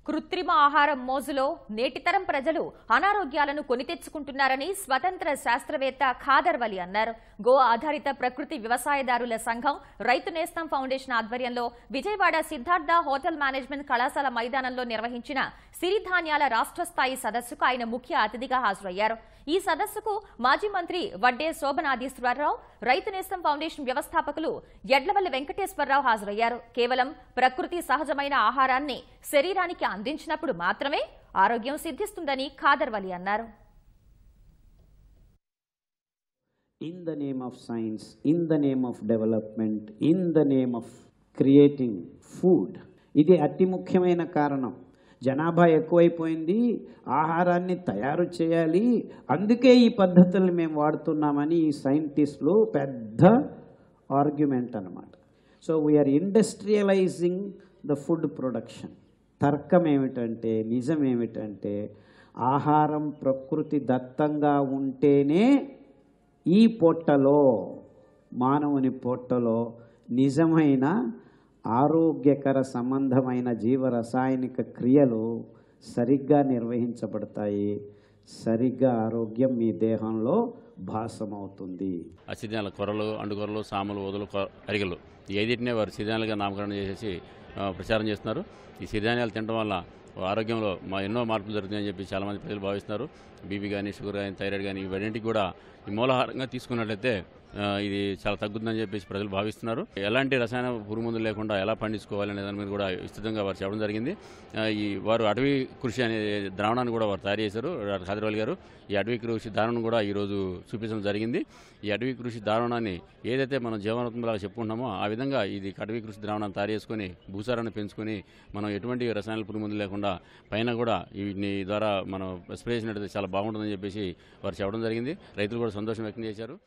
కృత్రిమ ఆహారం మోజులో నేటితరం ప్రజలు అనారోగ్యాలను కొని తెచ్చుకుంటున్నారని స్వతంత్ర శాస్త్రవేత్త ఖాదర్ వలి అన్నారు. గో ఆధారిత ప్రకృతి వ్యవసాయదారుల సంఘం రైతు నేస్తం ఫౌండేషన్ ఆధ్వర్యంలో విజయవాడ సిద్ధార్థ హోటల్ మేనేజ్మెంట్ కళాశాల మైదానంలో నిర్వహించిన సిరిధాన్యాల రాష్ట్ర స్థాయి సదస్సుకు ఆయన ముఖ్య అతిథిగా హాజరయ్యారు. ఈ సదస్సుకు మాజీ మంత్రి వడ్డే శోభనాధీశ్వరరావు, రైతు నేస్తం ఫౌండేషన్ వ్యవస్థాపకులు యడ్లవల్లి వెంకటేశ్వరరావు హాజరయ్యారు. కేవలం ప్రకృతి సహజమైన ఆహారాన్ని శరీరానికి అందించినప్పుడు మాత్రమే ఆరోగ్యం సిద్ధిస్తుందని ఖాదర్ వలి అన్నారు. In the name of science, in the name of development, in the name of creating food, ఇది అతి ముఖ్యమైన కారణం. జనాభా ఎక్కువైపోయింది, ఆహారాన్ని తయారు చేయాలి, అందుకే ఈ పద్ధతుల్ని మేము వాడుతున్నామని ఈ సైంటిస్టులు పెద్ద ఆర్గ్యుమెంట్ అన్నమాట. So we are industrialising the food production. తర్కం ఏమిటంటే, నిజం ఏమిటంటే, ఆహారం ప్రకృతి దత్తంగా ఉంటేనే ఈ పొట్టలో, మానవుని పొట్టలో నిజమైన ఆరోగ్యకర సంబంధమైన జీవరసాయనిక క్రియలు సరిగ్గా నిర్వహించబడతాయి. సరిగ్గా ఆరోగ్యం మీ దేహంలో భాసమవుతుంది. ఆ సిరిధాన్యాల కొర్రలు, అండుకొర్రలు, సామలు, ఓదలు, అరిగలు ఈ ఐదింటినే వారు సిరిధాన్యాలుగా నామకరణం చేసేసి ప్రచారం చేస్తున్నారు. ఈ సిరిధాన్యాలు తినడం వల్ల ఆరోగ్యంలో ఎన్నో మార్పులు జరుగుతాయని చెప్పి చాలామంది ప్రజలు భావిస్తున్నారు. బీపీ కానీ, షుగర్ కానీ, థైరాయిడ్ కానీ ఇవన్నింటికి కూడా ఈ మూలాహారంగా తీసుకున్నట్లయితే ఇది చాలా తగ్గుతుందని చెప్పేసి ప్రజలు భావిస్తున్నారు. ఎలాంటి రసాయన పురుగుమందులు లేకుండా ఎలా పండించుకోవాలనే దాని మీద కూడా విస్తృతంగా వారు చెప్పడం జరిగింది. వారు అటవీ కృషి అనే ద్రావణాన్ని కూడా వారు తయారు చేశారు. ఖాదర్ వలి గారు ఈ అటవీ కృషి దారుణం కూడా ఈరోజు చూపించడం జరిగింది. ఈ అటవీ కృషి ద్రావణాన్ని ఏదైతే మనం జీవనోత్మలాగా చెప్పుకుంటున్నామో ఆ విధంగా ఇది అటవీ కృషి ద్రావణాన్ని తయారు చేసుకుని భూసారాన్ని పెంచుకొని మనం ఎటువంటి రసాయన పురుగుమందులు లేకుండా పైన కూడా వీటిని ద్వారా మనం స్ప్రే చేసినట్లయితే చాలా బాగుంటుందని చెప్పేసి వారు చెప్పడం జరిగింది. రైతులు కూడా సంతోషం వ్యక్తం చేశారు.